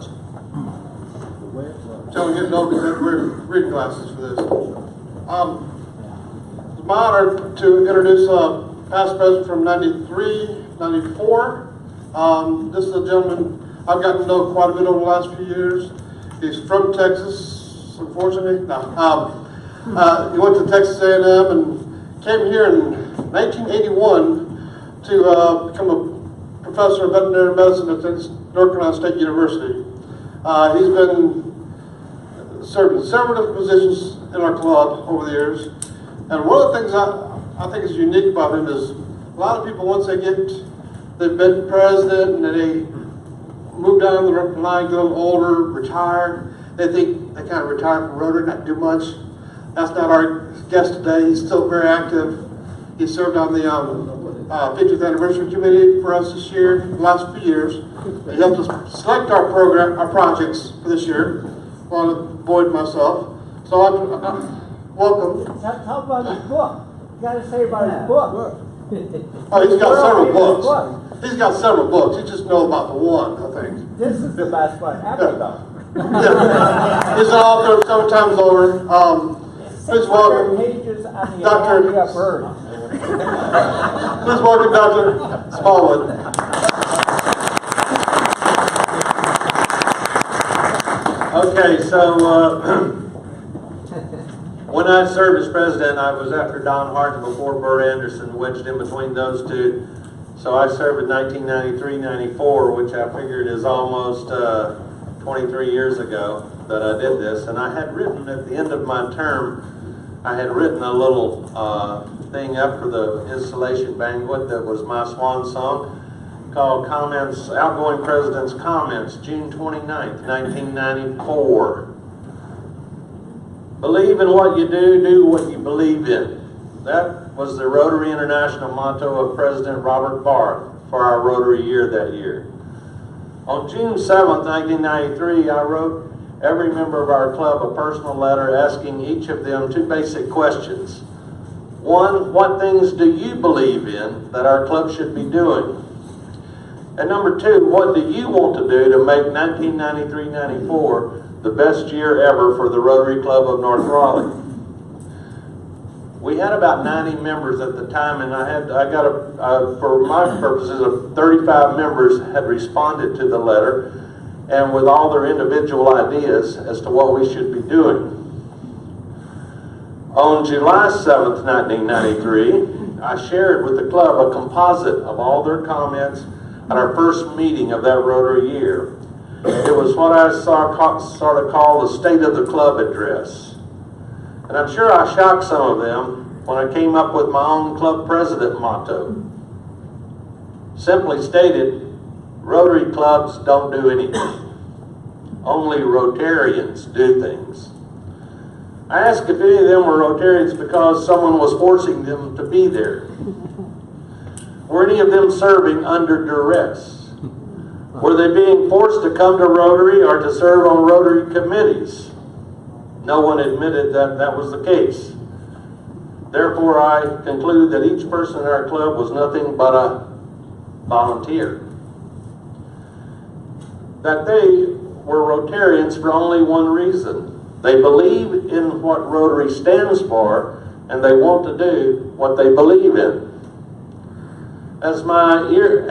So we get no reading glasses for this. It's my honor to introduce past president from 93, 94. This is a gentleman I've gotten to know quite a bit over the last few years. He's from Texas, unfortunately. He went to Texas A&M and came here in 1981 to become a professor of veterinary medicine at North Carolina State University. He's been served in several different positions in our club over the years. And one of the things I think is unique about him is a lot of people, once they've been president and then they move down the line, get a little older, retire, they think they kind of retire from Rotary, not do much. That's not our guest today. He's still very active. He served on the 50th anniversary committee for us this year, the last few years. He helped us select our projects for this year, along with Boyd and myself. So welcome. How about his book? You got to say about his book. Oh, he's got several books. He's got several books. You just know about the one, I think. This is the best one ever, though. Yeah. He's an author several times over. Please welcome pages on the Dr. bird. Please welcome Dr. Smallwood. Okay, so when I served as president, I was after Don Hart and before Bert Anderson, wedged in between those two. So I served in 1993-94, which I figured is almost 23 years ago that I did this. And I had written at the end of my term, I had written a little thing up for the installation banquet that was my swan song, called Comments, Outgoing President's Comments, June 29th, 1994. Believe in what you do, do what you believe in. That was the Rotary International motto of President Robert Barth for our Rotary year that year. On June 7th, 1993, I wrote every member of our club a personal letter asking each of them two basic questions. One, what things do you believe in that our club should be doing? And number two, what do you want to do to make 1993-94 the best year ever for the Rotary Club of North Raleigh? We had about 90 members at the time, and for my purposes, 35 members had responded to the letter, and with all their individual ideas as to what we should be doing. On July 7th, 1993, I shared with the club a composite of all their comments at our first meeting of that Rotary year. It was what I sort of call the State of the Club address. And I'm sure I shocked some of them when I came up with my own club president motto. Simply stated, Rotary clubs don't do anything. Only Rotarians do things. I asked if any of them were Rotarians because someone was forcing them to be there. Were any of them serving under duress? Were they being forced to come to Rotary or to serve on Rotary committees? No one admitted that that was the case. Therefore, I concluded that each person in our club was nothing but a volunteer. That they were Rotarians for only one reason. They believe in what Rotary stands for, and they want to do what they believe in. As my year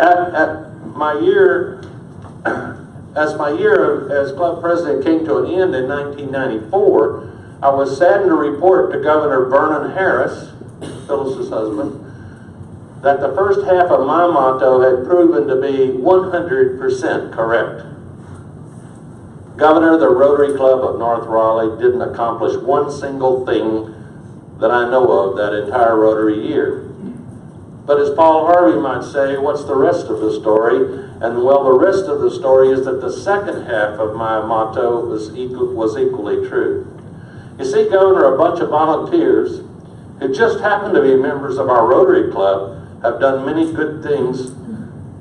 as club president came to an end in 1994, I was saddened to report to Governor Vernon Harris, Phyllis's husband, that the first half of my motto had proven to be 100% correct. Governor, the Rotary Club of North Raleigh didn't accomplish one single thing that I know of that entire Rotary year. But as Paul Harvey might say, what's the rest of the story? And well, the rest of the story is that the second half of my motto was equally true. You see, Governor, a bunch of volunteers who just happen to be members of our Rotary Club have done many good things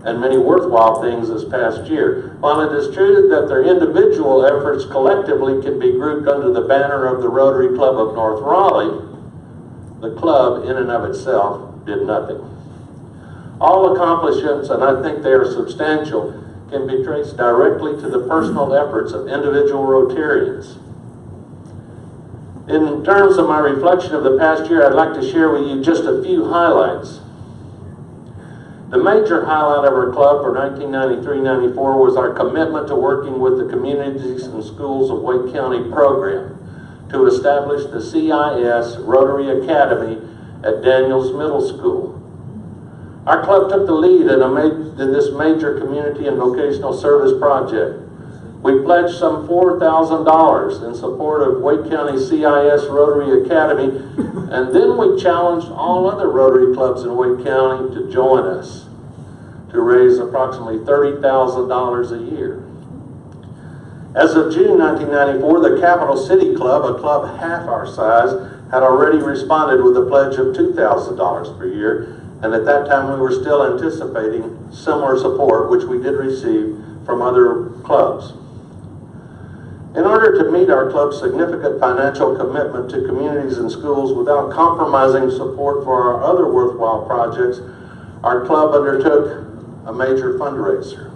and many worthwhile things this past year. While it is true that their individual efforts collectively can be grouped under the banner of the Rotary Club of North Raleigh, the club in and of itself did nothing. All accomplishments, and I think they are substantial, can be traced directly to the personal efforts of individual Rotarians. In terms of my reflection of the past year, I'd like to share with you just a few highlights. The major highlight of our club for 1993-94 was our commitment to working with the communities and schools of Wake County program to establish the CIS Rotary Academy at Daniels Middle School. Our club took the lead in this major community and vocational service project. We pledged some $4,000 in support of Wake County CIS Rotary Academy, and then we challenged all other Rotary clubs in Wake County to join us to raise approximately $30,000 a year. As of June 1994, the Capital City Club, a club half our size, had already responded with a pledge of $2,000 per year, and at that time we were still anticipating similar support, which we did receive from other clubs. In order to meet our club's significant financial commitment to communities and schools without compromising support for our other worthwhile projects, our club undertook a major fundraiser.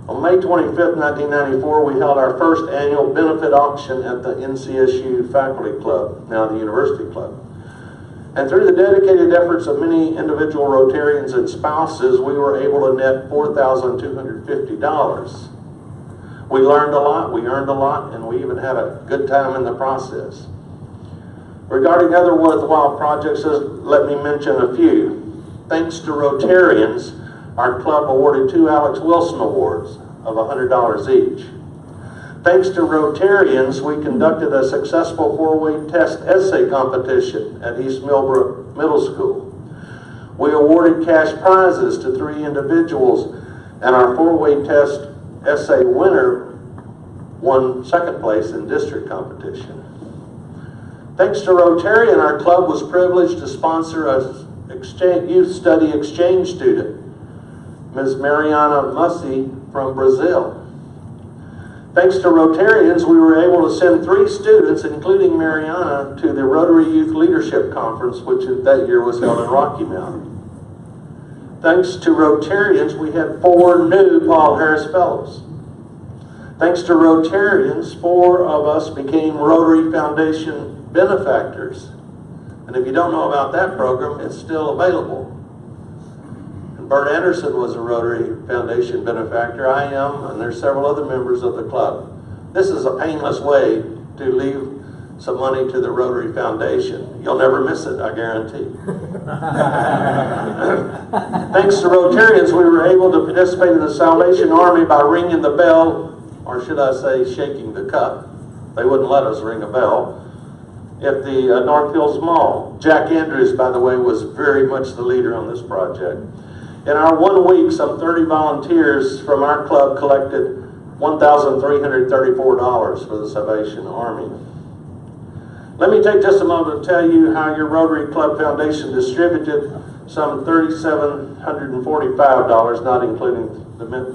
On May 25th, 1994, we held our first annual benefit auction at the NCSU Faculty Club, now the University Club. And through the dedicated efforts of many individual Rotarians and spouses, we were able to net $4,250. We learned a lot, we earned a lot, and we even had a good time in the process. Regarding other worthwhile projects, let me mention a few. Thanks to Rotarians, our club awarded 2 Alex Wilson Awards of $100 each. Thanks to Rotarians, we conducted a successful 4-way test essay competition at East Millbrook Middle School. We awarded cash prizes to 3 individuals, and our 4-way test essay winner won 2nd place in district competition. Thanks to Rotarian, our club was privileged to sponsor a youth study exchange student, Ms. Mariana Mussy from Brazil. Thanks to Rotarians, we were able to send 3 students, including Mariana, to the Rotary Youth Leadership Conference, which that year was held in Rocky Mount. Thanks to Rotarians, we had 4 new Paul Harris Fellows. Thanks to Rotarians, 4 of us became Rotary Foundation benefactors. And if you don't know about that program, it's still available. And Bert Anderson was a Rotary Foundation benefactor. I am, and there's several other members of the club. This is a painless way to leave some money to the Rotary Foundation. You'll never miss it, I guarantee. Thanks to Rotarians, we were able to participate in the Salvation Army by ringing the bell, or should I say shaking the cup. They wouldn't let us ring a bell. At the North Hills Mall. Jack Andrews, by the way, was very much the leader on this project. In our 1 week, some 30 volunteers from our club collected $1,334 for the Salvation Army. Let me take just a moment to tell you how your Rotary Club Foundation distributed some $3,745, not including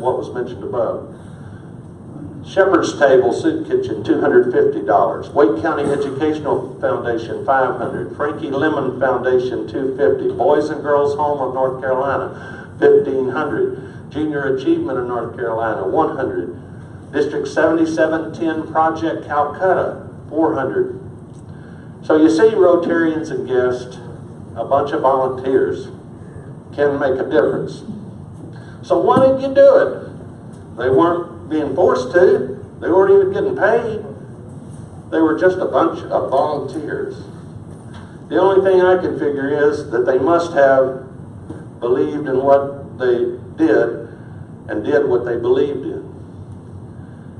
what was mentioned above. Shepherd's Table Soup Kitchen, $250. Wake County Educational Foundation, $500. Frankie Lemon Foundation, $250. Boys and Girls Home of North Carolina, $1,500. Junior Achievement of North Carolina, $100. District 7710 Project Calcutta, $400. So you see, Rotarians and guests, a bunch of volunteers can make a difference. So why didn't you do it? They weren't being forced to. They weren't even getting paid. They were just a bunch of volunteers. The only thing I can figure is that they must have believed in what they did and did what they believed in.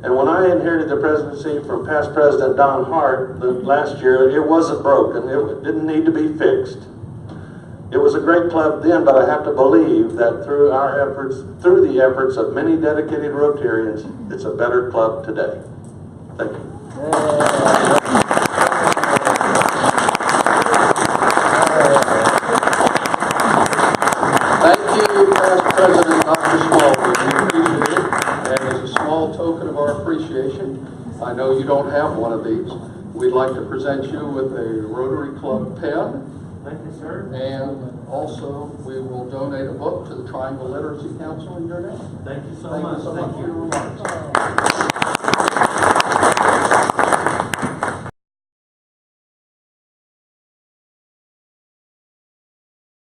And when I inherited the presidency from past President Don Hart last year, it wasn't broken. It didn't need to be fixed. It was a great club then, but I have to believe that through the efforts of many dedicated Rotarians, it's a better club today. Thank you. Thank you, past President Dr. Smallwood. We appreciate it. And as a small token of our appreciation, I know you don't have one of these. We'd like to present you with a Rotary Club pen. Thank you, sir. And also, we will donate a book to the Triangle Literacy Council in your name. Thank you so Thank much. you so Thank much for you. your remarks.